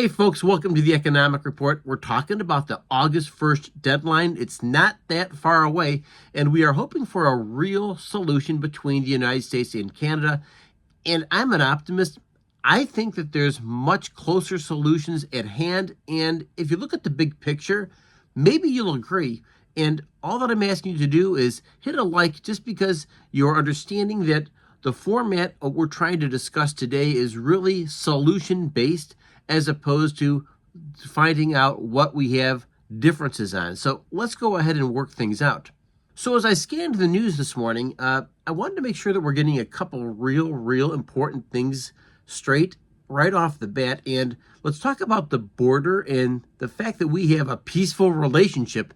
Hey folks, welcome to the Economic Report. We're talking about the August 1st deadline. It's not that far away, and we are hoping for a real solution between the United States and Canada. And I'm an optimist. I think that there's much closer solutions at hand. And if you look at the big picture, maybe you'll agree. And all that I'm asking you to do is hit a like just because you're understanding that the format of what we're trying to discuss today is really solution-based, as opposed to finding out what we have differences on. So let's go ahead and work things out. So as I scanned the news this morning, I wanted to make sure that we're getting a couple real important things straight right off the bat. And let's talk about the border and the fact that we have a peaceful relationship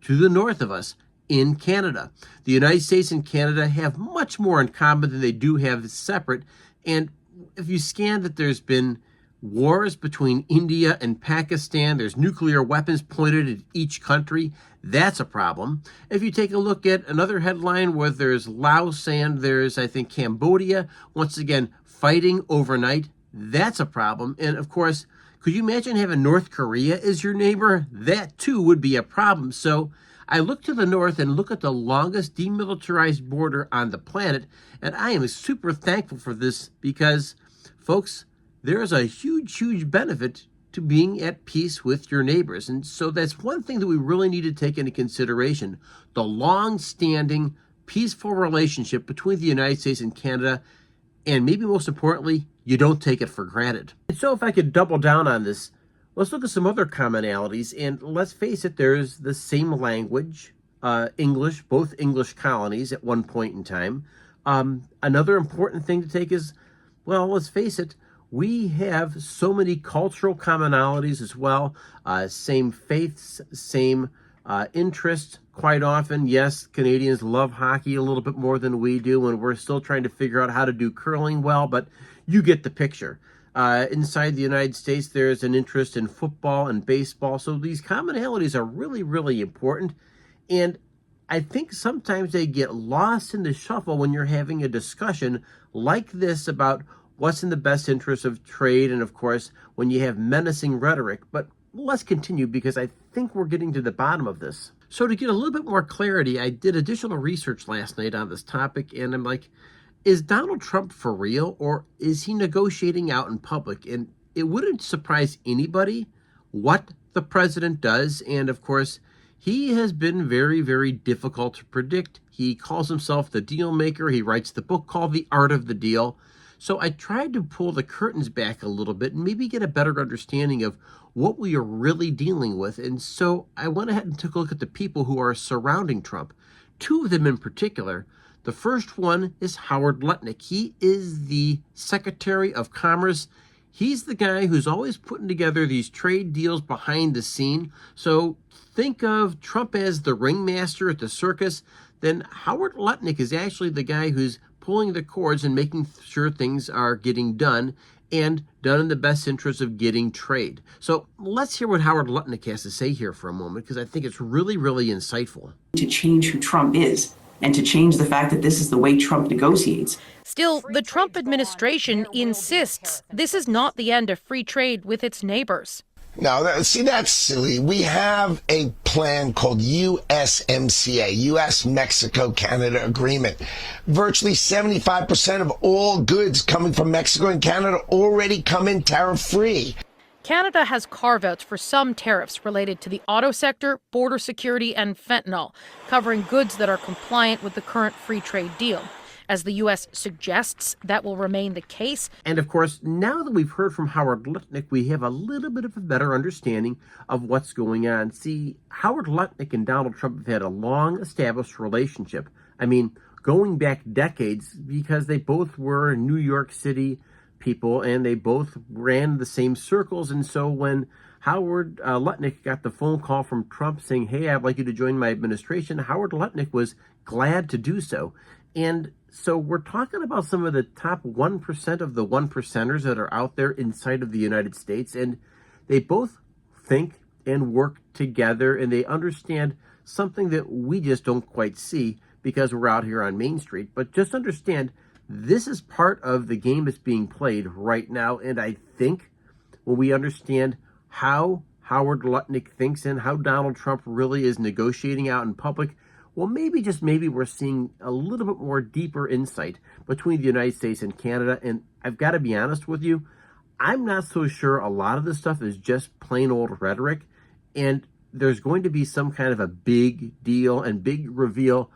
to the north of us in Canada. The United States and Canada have much more in common than they do have separate. And if you scan that there's been wars between India and Pakistan, there's nuclear weapons pointed at each country, that's a problem. If you take a look at another headline where there's Laos and there's, I think, Cambodia, once again, fighting overnight, that's a problem. And of course, could you imagine having North Korea as your neighbor? That too would be a problem. So I look to the north and look at the longest demilitarized border on the planet, and I am super thankful for this because, folks, there is a huge benefit to being at peace with your neighbors. And so that's one thing that we really need to take into consideration, the long-standing, peaceful relationship between the United States and Canada, and maybe most importantly, you don't take it for granted. And so if I could double down on this, let's look at some other commonalities, and let's face it, there's the same language, English, both English colonies at one point in time. Another important thing to take is, well, let's face it, we have so many cultural commonalities as well, same faiths, same interests quite often. Yes, Canadians love hockey a little bit more than we do, and we're still trying to figure out how to do curling well, but you get the picture. Inside the United States, there's an interest in football and baseball, so these commonalities are really important, and I think sometimes they get lost in the shuffle when you're having a discussion like this about what's in the best interest of trade, and of course, when you have menacing rhetoric. But let's continue because I think we're getting to the bottom of this. So to get a little bit more clarity, I did additional research last night on this topic, and I'm like, is Donald Trump for real, or is he negotiating out in public? And it wouldn't surprise anybody what the president does, and of course, he has been very difficult to predict. He calls himself the deal maker. He writes the book called The Art of the Deal. So I tried to pull the curtains back a little bit and maybe get a better understanding of what we are really dealing with. And so I went ahead and took a look at the people who are surrounding Trump. Two of them in particular. The first one is Howard Lutnick. He is the Secretary of Commerce. He's the guy who's always putting together these trade deals behind the scene. So think of Trump as the ringmaster at the circus. Then Howard Lutnick is actually the guy who's pulling the cords and making sure things are getting done, and done in the best interest of getting trade. So let's hear what Howard Lutnick has to say here for a moment, because I think it's really insightful. To change who Trump is and to change the fact that this is the way Trump negotiates. Still, the Trump administration insists this is not the end of free trade with its neighbors. Now, see, that's silly. We have a plan called USMCA, U.S.-Mexico-Canada Agreement. Virtually 75% of all goods coming from Mexico and Canada already come in tariff-free. Canada has carve-outs for some tariffs related to the auto sector, border security, and fentanyl, covering goods that are compliant with the current free trade deal. As the U.S. suggests that will remain the case. And of course, now that we've heard from Howard Lutnick, we have a little bit of a better understanding of what's going on. See, Howard Lutnick and Donald Trump have had a long-established relationship. I mean, going back decades, because they both were New York City people, and they both ran the same circles. And so when Howard Lutnick got the phone call from Trump saying, hey, I'd like you to join my administration, Howard Lutnick was glad to do so. And so we're talking about some of the top 1% of the 1%ers that are out there inside of the United States, and they both think and work together, and they understand something that we just don't quite see because we're out here on Main Street. But just understand, this is part of the game that's being played right now, and I think when we understand how Howard Lutnick thinks and how Donald Trump really is negotiating out in public, well, maybe, just maybe, we're seeing a little bit more deeper insight between the United States and Canada. And I've got to be honest with you, I'm not so sure a lot of this stuff is just plain old rhetoric. And there's going to be some kind of a big deal and big reveal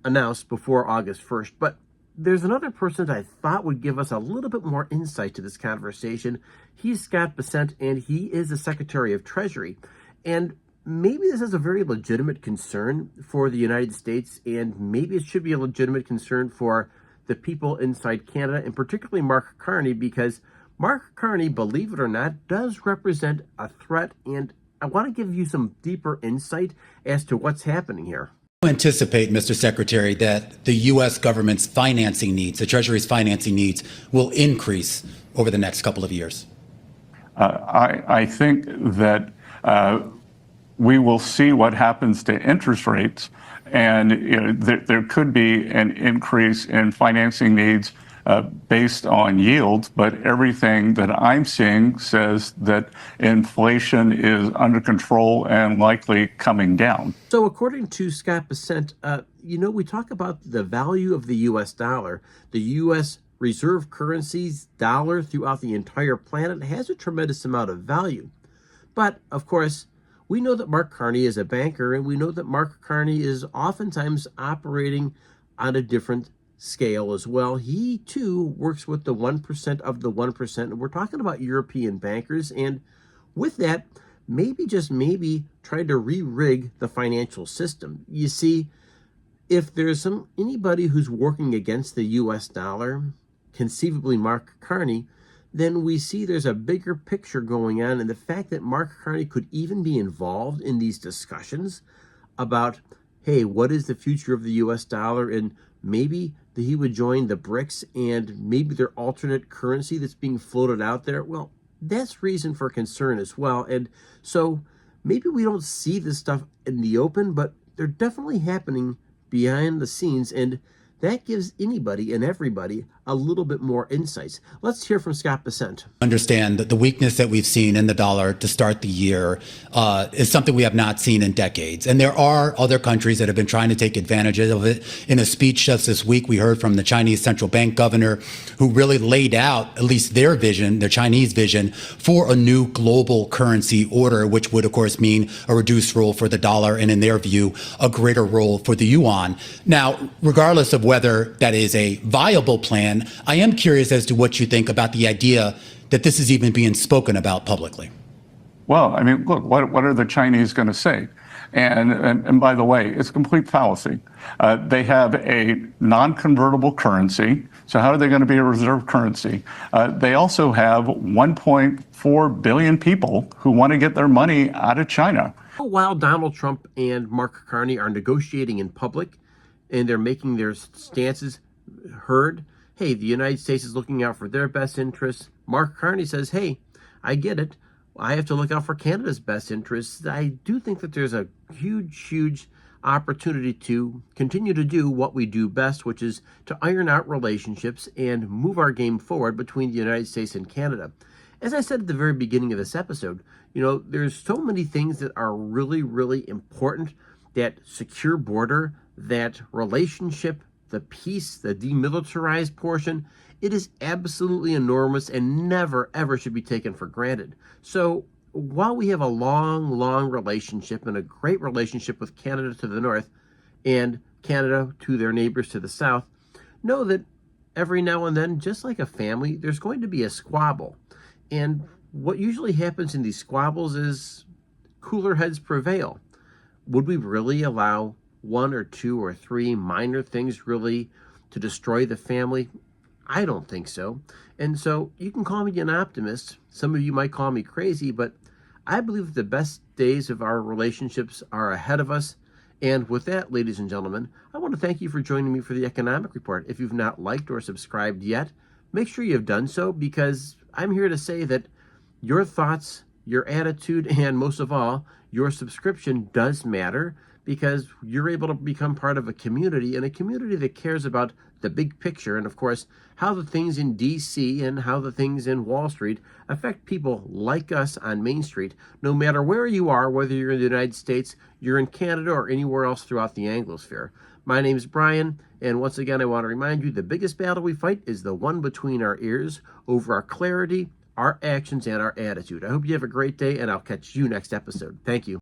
announced before August 1st. But there's another person that I thought would give us a little bit more insight to this conversation. He's Scott Bessent, and he is the Secretary of Treasury. And maybe this is a very legitimate concern for the United States, and maybe it should be a legitimate concern for the people inside Canada, and particularly Mark Carney, because Mark Carney, believe it or not, does represent a threat. And I want to give you some deeper insight as to what's happening here. Anticipate, Mr. Secretary, that the U.S. government's financing needs, the Treasury's financing needs, will increase over the next couple of years? I think that we will see what happens to interest rates, and there could be an increase in financing needs based on yields, but everything that I'm seeing says that inflation is under control and likely coming down. So according to Scott Bessent, we talk about the value of the U.S. dollar. The U.S. reserve currency's dollar throughout the entire planet has a tremendous amount of value. But, of course, we know that Mark Carney is a banker, and we know that Mark Carney is oftentimes operating on a different scale as well. He, too, works with the 1% of the 1%. And we're talking about European bankers. And with that, maybe, just maybe, trying to re-rig the financial system. You see, if there's anybody who's working against the U.S. dollar, conceivably Mark Carney, then we see there's a bigger picture going on. And the fact that Mark Carney could even be involved in these discussions about, hey, what is the future of the U.S. dollar? And maybe that he would join the BRICS and maybe their alternate currency that's being floated out there. Well, that's reason for concern as well. And so maybe we don't see this stuff in the open, but they're definitely happening behind the scenes. And that gives anybody and everybody a little bit more insights. Let's hear from Scott Bessent. Understand that the weakness that we've seen in the dollar to start the year is something we have not seen in decades. And there are other countries that have been trying to take advantage of it. In a speech just this week, we heard from the Chinese central bank governor, who really laid out at least their vision, their Chinese vision, for a new global currency order, which would, of course, mean a reduced role for the dollar and, in their view, a greater role for the yuan. Now, regardless of whether that is a viable plan, I am curious as to what you think about the idea that this is even being spoken about publicly. Well, I mean, look, what are the Chinese going to say? And by the way, it's a complete fallacy. They have a non-convertible currency. So how are they going to be a reserve currency? They also have 1.4 billion people who want to get their money out of China. While Donald Trump and Mark Carney are negotiating in public and they're making their stances heard, hey, the United States is looking out for their best interests. Mark Carney says, hey, I get it. I have to look out for Canada's best interests. I do think that there's a huge opportunity to continue to do what we do best, which is to iron out relationships and move our game forward between the United States and Canada. As I said at the very beginning of this episode, there's so many things that are really important. That secure border, that relationship, the peace, the demilitarized portion, it is absolutely enormous and never, ever should be taken for granted. So while we have a long relationship and a great relationship with Canada to the north and Canada to their neighbors to the south, know that every now and then, just like a family, there's going to be a squabble. And what usually happens in these squabbles is cooler heads prevail. Would we really allow one or two or three minor things really to destroy the family? I don't think so. And so you can call me an optimist. Some of you might call me crazy, but I believe that the best days of our relationships are ahead of us. And with that, ladies and gentlemen, I want to thank you for joining me for the Economic Report. If you've not liked or subscribed yet, make sure you've done so, because I'm here to say that your thoughts your attitude, and most of all, your subscription does matter, because you're able to become part of a community, and a community that cares about the big picture, and of course, how the things in DC and how the things in Wall Street affect people like us on Main Street, no matter where you are, whether you're in the United States, you're in Canada, or anywhere else throughout the Anglosphere. My name is Brian, and once again, I want to remind you, the biggest battle we fight is the one between our ears, over our clarity, our actions, and our attitude. I hope you have a great day, and I'll catch you next episode. Thank you.